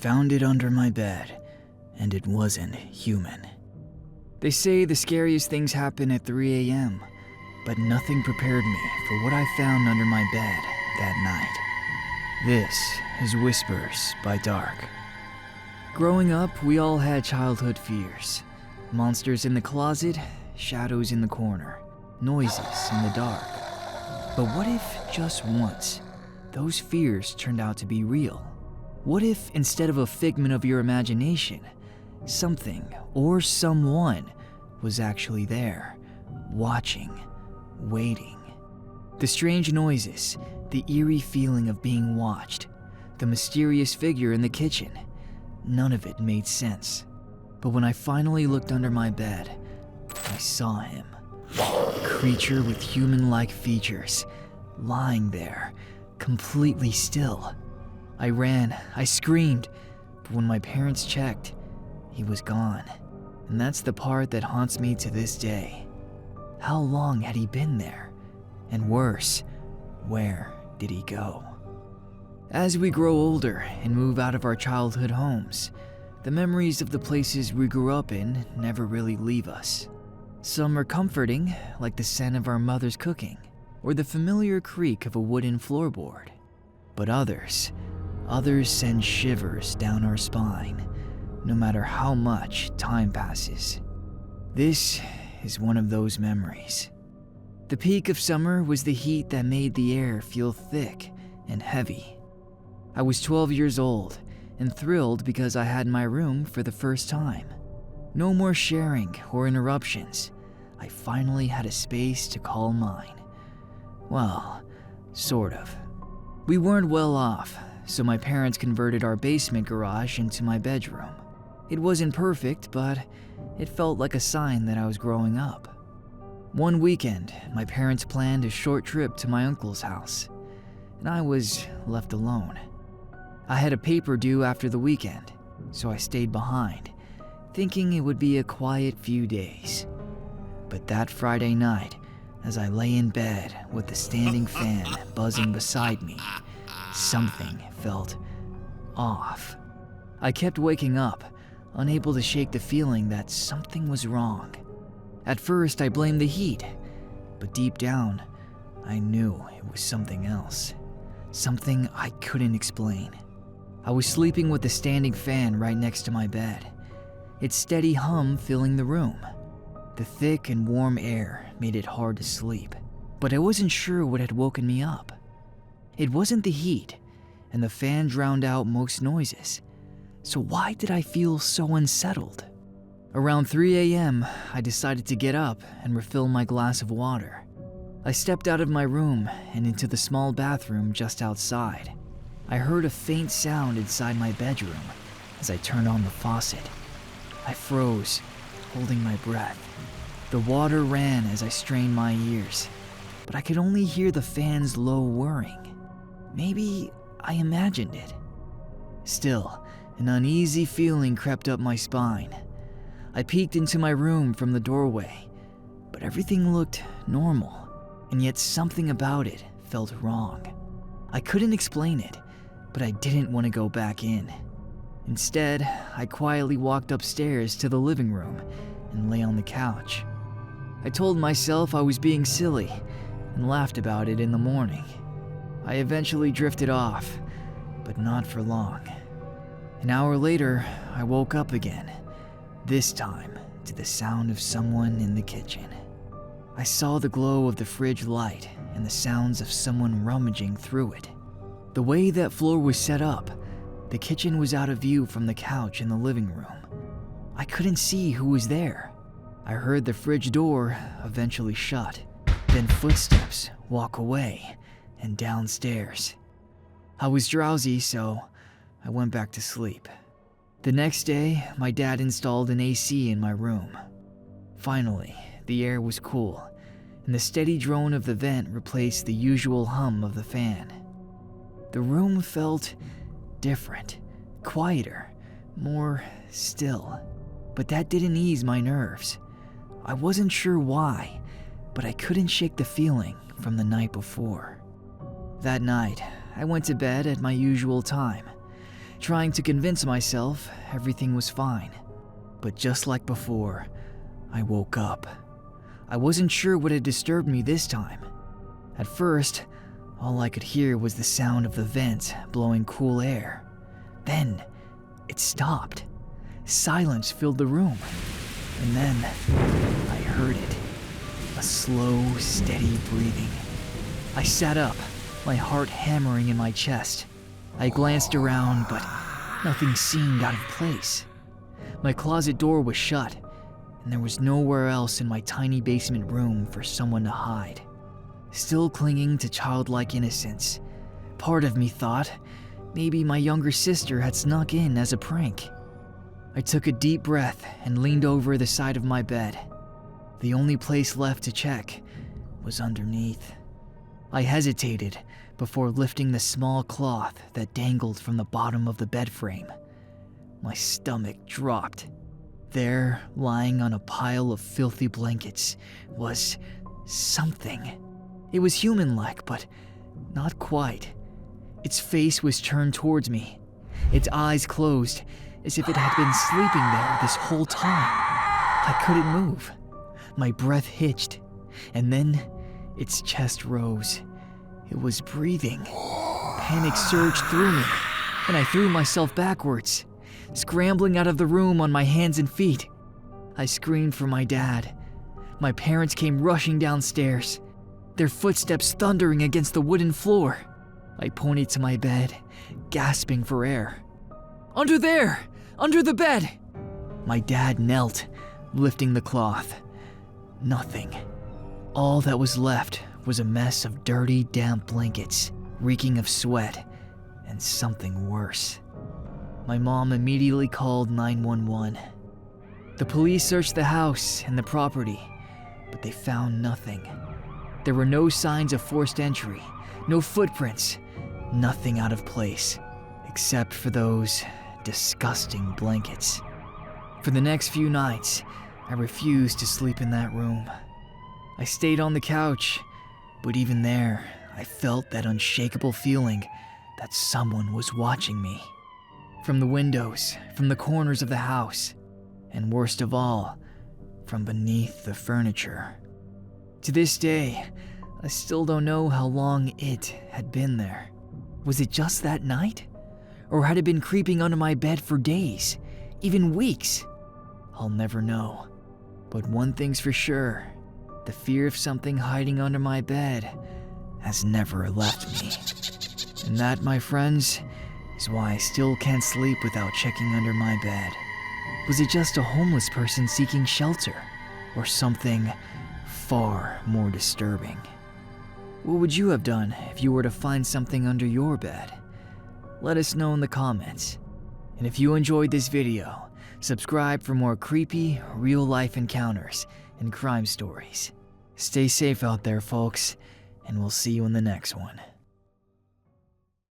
Found it under my bed, and it wasn't human. They say the scariest things happen at 3 a.m., but nothing prepared me for what I found under my bed that night. This is Whispers by Dark. Growing up, we all had childhood fears. Monsters in the closet, shadows in the corner, noises in the dark. But what if, just once, those fears turned out to be real? What if, instead of a figment of your imagination, something or someone was actually there, watching, waiting? The strange noises, the eerie feeling of being watched, the mysterious figure in the kitchen, none of it made sense. But when I finally looked under my bed, I saw him. A creature with human-like features, lying there, completely still. I ran, I screamed, but when my parents checked, he was gone. And that's the part that haunts me to this day. How long had he been there? And worse, where did he go? As we grow older and move out of our childhood homes, the memories of the places we grew up in never really leave us. Some are comforting, like the scent of our mother's cooking, or the familiar creak of a wooden floorboard. But others send shivers down our spine, no matter how much time passes. This is one of those memories. The peak of summer was the heat that made the air feel thick and heavy. I was 12 years old and thrilled because I had my room for the first time. No more sharing or interruptions. I finally had a space to call mine. Well, sort of. We weren't well off, so my parents converted our basement garage into my bedroom. It wasn't perfect, but it felt like a sign that I was growing up. One weekend, my parents planned a short trip to my uncle's house, and I was left alone. I had a paper due after the weekend, so I stayed behind, thinking it would be a quiet few days. But that Friday night, as I lay in bed with the standing fan buzzing beside me, something felt off. I kept waking up, unable to shake the feeling that something was wrong. At first, I blamed the heat, but deep down, I knew it was something else. Something I couldn't explain. I was sleeping with the standing fan right next to my bed, its steady hum filling the room. The thick and warm air made it hard to sleep, but I wasn't sure what had woken me up. It wasn't the heat, and the fan drowned out most noises. So why did I feel so unsettled? Around 3 a.m., I decided to get up and refill my glass of water. I stepped out of my room and into the small bathroom just outside. I heard a faint sound inside my bedroom as I turned on the faucet. I froze, holding my breath. The water ran as I strained my ears, but I could only hear the fan's low whirring. Maybe I imagined it. Still, an uneasy feeling crept up my spine. I peeked into my room from the doorway, but everything looked normal, and yet something about it felt wrong. I couldn't explain it, but I didn't want to go back in. Instead, I quietly walked upstairs to the living room and lay on the couch. I told myself I was being silly and laughed about it in the morning. I eventually drifted off, but not for long. An hour later, I woke up again, this time to the sound of someone in the kitchen. I saw the glow of the fridge light and the sounds of someone rummaging through it. The way that floor was set up, the kitchen was out of view from the couch in the living room. I couldn't see who was there. I heard the fridge door eventually shut, then footsteps walk away and downstairs. I was drowsy, so I went back to sleep. The next day, my dad installed an AC in my room. Finally, the air was cool, and the steady drone of the vent replaced the usual hum of the fan. The room felt different, quieter, more still, but that didn't ease my nerves. I wasn't sure why, but I couldn't shake the feeling from the night before. That night, I went to bed at my usual time, trying to convince myself everything was fine. But just like before, I woke up. I wasn't sure what had disturbed me this time. At first, all I could hear was the sound of the vent blowing cool air. Then, it stopped. Silence filled the room. And then, I heard it. A slow, steady breathing. I sat up, my heart hammering in my chest. I glanced around, but nothing seemed out of place. My closet door was shut, and there was nowhere else in my tiny basement room for someone to hide. Still clinging to childlike innocence, part of me thought maybe my younger sister had snuck in as a prank. I took a deep breath and leaned over the side of my bed. The only place left to check was underneath. I hesitated before lifting the small cloth that dangled from the bottom of the bed frame. My stomach dropped. There, lying on a pile of filthy blankets, was something. It was human-like, but not quite. Its face was turned towards me, its eyes closed, as if it had been sleeping there this whole time. I couldn't move. My breath hitched, and then its chest rose. It was breathing. Panic surged through me, and I threw myself backwards, scrambling out of the room on my hands and feet. I screamed for my dad. My parents came rushing downstairs, their footsteps thundering against the wooden floor. I pointed to my bed, gasping for air. "Under there! Under the bed!" My dad knelt, lifting the cloth. Nothing. All that was left was a mess of dirty, damp blankets, reeking of sweat, and something worse. My mom immediately called 911. The police searched the house and the property, but they found nothing. There were no signs of forced entry, no footprints, nothing out of place, except for those disgusting blankets. For the next few nights, I refused to sleep in that room. I stayed on the couch, but even there, I felt that unshakable feeling that someone was watching me. From the windows, from the corners of the house, and worst of all, from beneath the furniture. To this day, I still don't know how long it had been there. Was it just that night? Or had it been creeping under my bed for days, even weeks? I'll never know. But one thing's for sure, the fear of something hiding under my bed has never left me. And that, my friends, is why I still can't sleep without checking under my bed. Was it just a homeless person seeking shelter? Or something far more disturbing? What would you have done if you were to find something under your bed? Let us know in the comments. And if you enjoyed this video, subscribe for more creepy, real-life encounters and crime stories. Stay safe out there, folks, and we'll see you in the next one.